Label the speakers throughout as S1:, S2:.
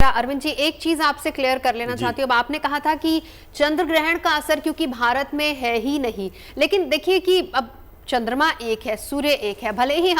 S1: अरविंद जी, एक चीज आपसे क्लियर कर लेना चाहती हूँ। अब आपने कहा था कि चंद्र ग्रहण का असर क्योंकि भारत में है ही नहीं, लेकिन देखिए कि अब चंद्रमा एक है, सूर्य एक है, भले ही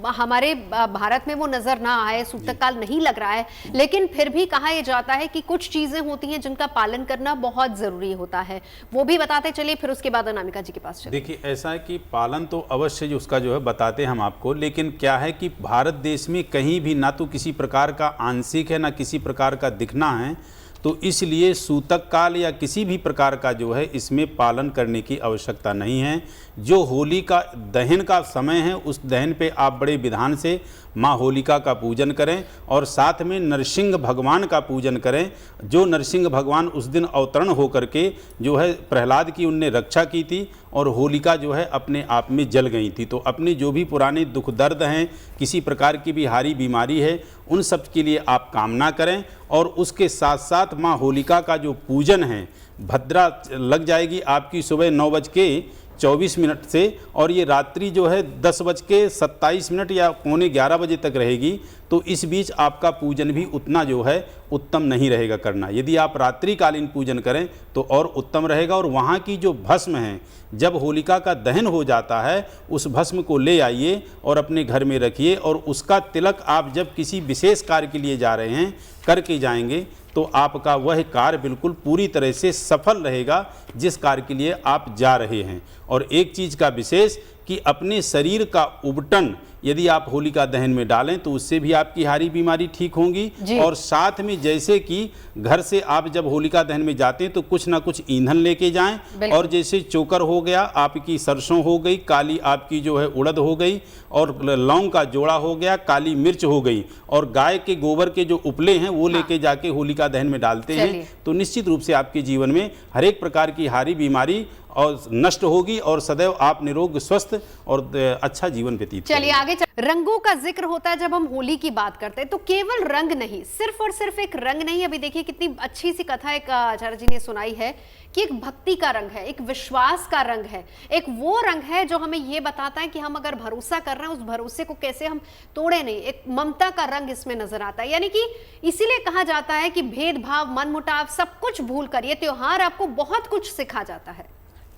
S1: हमारे भारत में वो नजर ना आए, सूतक काल नहीं लग रहा है, लेकिन फिर भी कहा यह जाता है कि कुछ चीजें होती हैं जिनका पालन करना बहुत जरूरी होता है। वो भी बताते चलिए, फिर उसके बाद अनामिका जी के पास चलिए।
S2: देखिए, ऐसा है कि पालन तो अवश्य उसका जो है बताते हम आपको, लेकिन क्या है कि भारत देश में कहीं भी ना तो किसी प्रकार का आंशिक है ना किसी प्रकार का दिखना है, तो इसलिए सूतक काल या किसी भी प्रकार का जो है इसमें पालन करने की आवश्यकता नहीं है। जो होली का दहन का समय है, उस दहन पे आप बड़े विधान से माँ होलिका का पूजन करें और साथ में नरसिंह भगवान का पूजन करें। जो नरसिंह भगवान उस दिन अवतरण होकर के जो है प्रहलाद की उनने रक्षा की थी और होलिका जो है अपने आप में जल गई थी। तो अपने जो भी पुराने दुख दर्द हैं, किसी प्रकार की भी हारी बीमारी है, उन सब के लिए आप कामना करें। और उसके साथ साथ माँ होलिका का जो पूजन है, भद्रा लग जाएगी आपकी सुबह 9:24 से, और ये रात्रि जो है 10:27 या 11:45 बजे तक रहेगी। तो इस बीच आपका पूजन भी उतना जो है उत्तम नहीं रहेगा करना। यदि आप रात्रिकालीन पूजन करें तो और उत्तम रहेगा। और वहाँ की जो भस्म है, जब होलिका का दहन हो जाता है, उस भस्म को ले आइए और अपने घर में रखिए, और उसका तिलक आप जब किसी विशेष कार्य के लिए जा रहे हैं करके जाएंगे तो आपका वह कार्य बिल्कुल पूरी तरह से सफल रहेगा जिस कार्य के लिए आप जा रहे हैं। और एक चीज़ का विशेष कि अपने शरीर का उबटन यदि आप होलिका दहन में डालें तो उससे भी आपकी हारी बीमारी ठीक होंगी। और साथ में जैसे कि घर से आप जब होलिका दहन में जाते हैं तो कुछ ना कुछ ईंधन लेके जाएं, और जैसे चोकर हो गया, आपकी सरसों हो गई, काली आपकी जो है उड़द हो गई, और लौंग का जोड़ा हो गया, काली मिर्च हो गई, और गाय के गोबर के जो उपले हैं वो लेके जाके होलिका दहन में डालते हैं, तो निश्चित रूप से आपके जीवन में हर एक प्रकार की हारी बीमारी और नष्ट होगी और सदैव आप निरोग स्वस्थ और अच्छा जीवन व्यतीत
S1: करेंगे। चलिए आगे रंगों का जिक्र होता है जब हम होली की बात करते हैं, तो केवल रंग नहीं, सिर्फ और सिर्फ एक रंग नहीं। अभी देखिए कितनी अच्छी सी कथा एक आचार्य जी ने सुनाई है कि एक भक्ति का रंग है, एक विश्वास का रंग है, एक वो रंग है जो हमें ये बताता है कि हम अगर भरोसा कर रहे हैं उस भरोसे को कैसे हम तोड़े नहीं। एक ममता का रंग इसमें नजर आता है। यानी कि इसीलिए कहा जाता है कि भेदभाव, मनमुटाव सब कुछ भूल कर ये त्योहार आपको बहुत कुछ सिखा जाता है।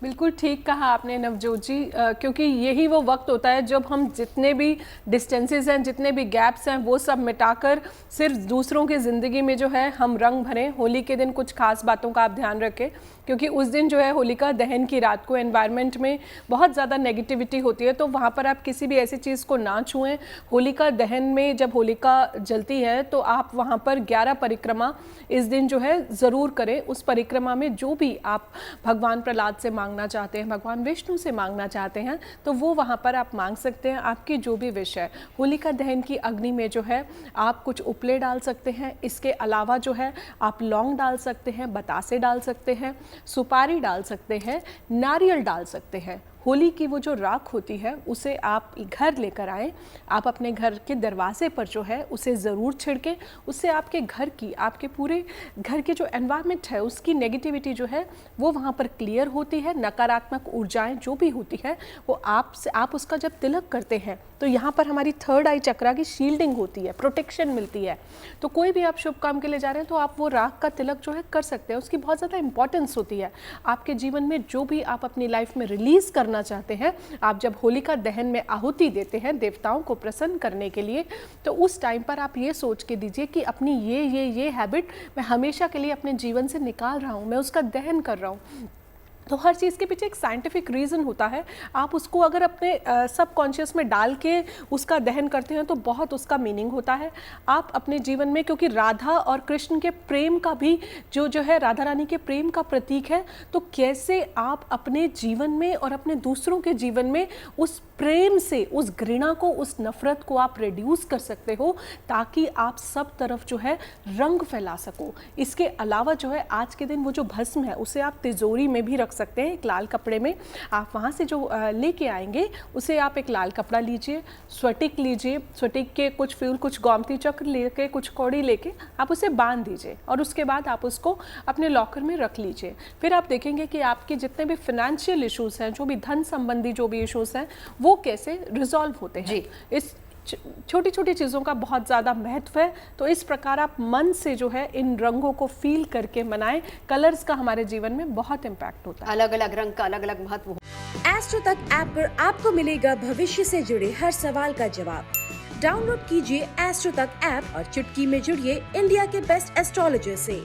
S3: बिल्कुल ठीक कहा आपने नवजोत जी, क्योंकि यही वो वक्त होता है जब हम जितने भी डिस्टेंसेस हैं, जितने भी गैप्स हैं, वो सब मिटाकर सिर्फ दूसरों की ज़िंदगी में जो है हम रंग भरें। होली के दिन कुछ खास बातों का आप ध्यान रखें, क्योंकि उस दिन जो है होलिका दहन की रात को एनवायरनमेंट में बहुत ज़्यादा नेगेटिविटी होती है, तो वहाँ पर आप किसी भी ऐसी चीज़ को ना छुएं। होलिका दहन में जब होलिका जलती है तो आप वहाँ पर 11 परिक्रमा इस दिन जो है ज़रूर करें। उस परिक्रमा में जो भी आप भगवान प्रहलाद से मांगना चाहते हैं, भगवान विष्णु से मांगना चाहते हैं, तो वो वहाँ पर आप मांग सकते हैं, आपकी जो भी विश है। होलिका दहन की अग्नि में जो है आप कुछ उपले डाल सकते हैं। इसके अलावा जो है आप लौंग डाल सकते हैं, बतासे डाल सकते हैं, सुपारी डाल सकते हैं, नारियल डाल सकते हैं। होली की वो जो राख होती है उसे आप घर लेकर आएँ, आप अपने घर के दरवाजे पर जो है उसे ज़रूर छिड़कें। उससे आपके घर की, आपके पूरे घर के जो एनवायरनमेंट है उसकी नेगेटिविटी जो है वो वहाँ पर क्लियर होती है। नकारात्मक ऊर्जाएं जो भी होती है वो आप उसका जब तिलक करते हैं तो यहाँ पर हमारी थर्ड आई चक्रा की शील्डिंग होती है, प्रोटेक्शन मिलती है। तो कोई भी आप शुभ काम के लिए जा रहे हैं तो आप वो राख का तिलक जो है कर सकते हैं। उसकी बहुत ज़्यादा इंपॉर्टेंस होती है आपके जीवन में। जो भी आप अपनी लाइफ में रिलीज़ करना चाहते हैं, आप जब होलिका दहन में आहुति देते हैं देवताओं को प्रसन्न करने के लिए, तो उस टाइम पर आप ये सोच के दीजिए कि अपनी ये हैबिट मैं हमेशा के लिए अपने जीवन से निकाल रहा हूँ, मैं उसका दहन कर रहा हूँ। तो हर चीज़ के पीछे एक साइंटिफिक रीज़न होता है। आप उसको अगर अपने सबकॉन्शियस में डाल के उसका दहन करते हैं तो बहुत उसका मीनिंग होता है। आप अपने जीवन में, क्योंकि राधा और कृष्ण के प्रेम का भी जो है राधा रानी के प्रेम का प्रतीक है, तो कैसे आप अपने जीवन में और अपने दूसरों के जीवन में उस प्रेम से, उस घृणा को, उस नफरत को आप रिड्यूस कर सकते हो, ताकि आप सब तरफ जो है रंग फैला सको। इसके अलावा जो है आज के दिन वो जो भस्म है उसे आप तिजोरी में भी रख सकते हैं, एक लाल कपड़े में। आप वहाँ से जो लेके आएंगे उसे आप एक लाल कपड़ा लीजिए, स्फटिक लीजिए, स्फटिक के कुछ फूल, कुछ गोमती चक्र लेके, कुछ कौड़ी लेके आप उसे बांध दीजिए, और उसके बाद आप उसको अपने लॉकर में रख लीजिए। फिर आप देखेंगे कि आपके जितने भी फाइनेंशियल इश्यूज़ हैं, जो भी धन संबंधी जो भी इश्यूज़ हैं, वो कैसे रिजॉल्व होते हैं। छोटी छोटी चीज़ों का बहुत ज़्यादा महत्व है। तो इस प्रकार आप मन से जो है इन रंगों को फील करके मनाएं। कलर्स का हमारे जीवन में बहुत इम्पैक्ट होता है।
S1: अलग अलग रंग का अलग अलग महत्व।
S4: एस्ट्रो तक ऐप पर आपको मिलेगा भविष्य से जुड़े हर सवाल का जवाब। डाउनलोड कीजिए एस्ट्रो तक ऐप और चुटकी में जुड़िए इंडिया के बेस्ट एस्ट्रोलॉजर से।